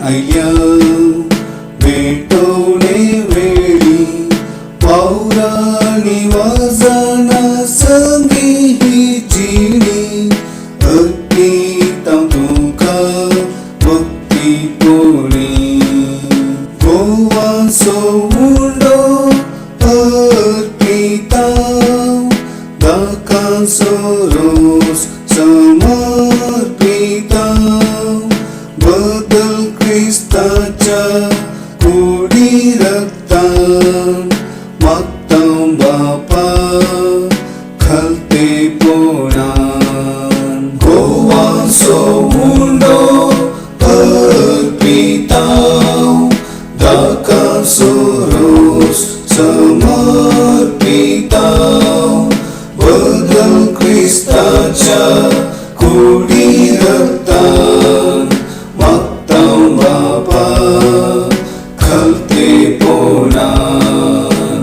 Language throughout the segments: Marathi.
अय्या भेटवणे वेळी पावलांनी वाजना संगी ही जिणी अर्पिता तुका भक्ती पोळी गोवा सोडो अर्पिता दाका सोरोस समर्पिता बदल ख्रिस्ताच्या कोडी रक्तान मागतां बापा खालते पोळान गोवा सोडो अर्पिता दाका सोरोस समर्पिता बदल ख्रिस्ताच्या कोडी रक्तान मागतां बापा खालते पोळान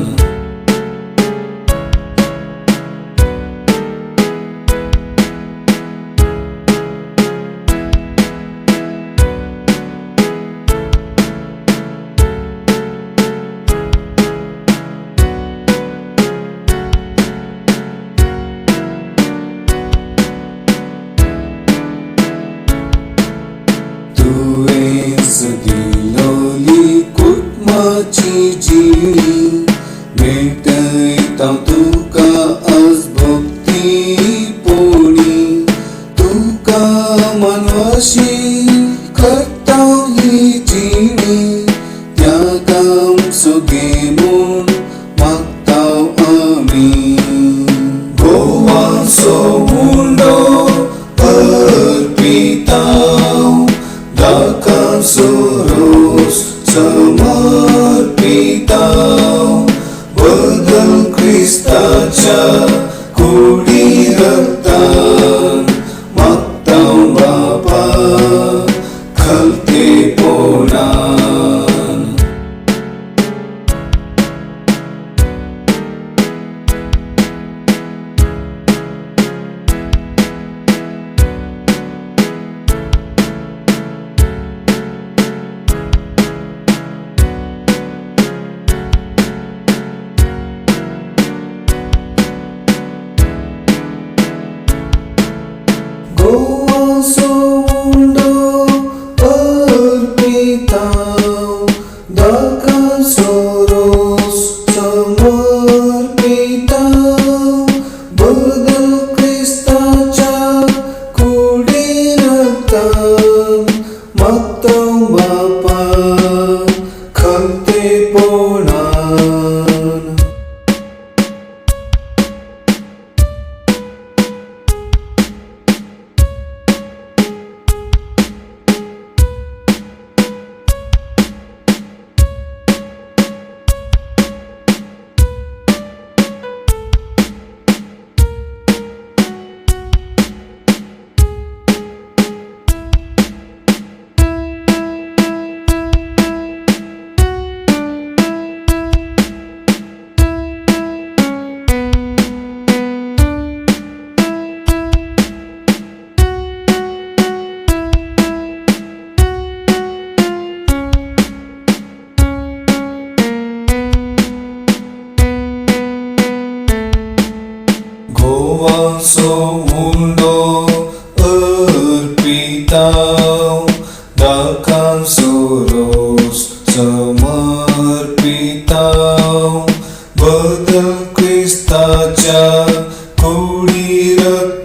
तुवेंच दिलोली कुटुंबाची जिणी भेटयता तुका आज भक्ती पोळी तुका मनवाशी करता ही जिणी त्यागाम सोगे म्हूण मागतां आमी गोवा सोडो अर्पिता दाका सोरोस समर्पिता बदल ख्रिस्ताच्या कोडी रक्तान मागतां बापा खालते पोळान गोवा सोडो अर्पिता दाका सोरोस समर्पिता बदल ख्रिस्ताच्या कोडी रक्तान मागतां बापा खालते पोळान गोवा सोडो अर्पिता दाका सोरोस समर्पिता बदल ख्रिस्ताच्या कोडी रक्तान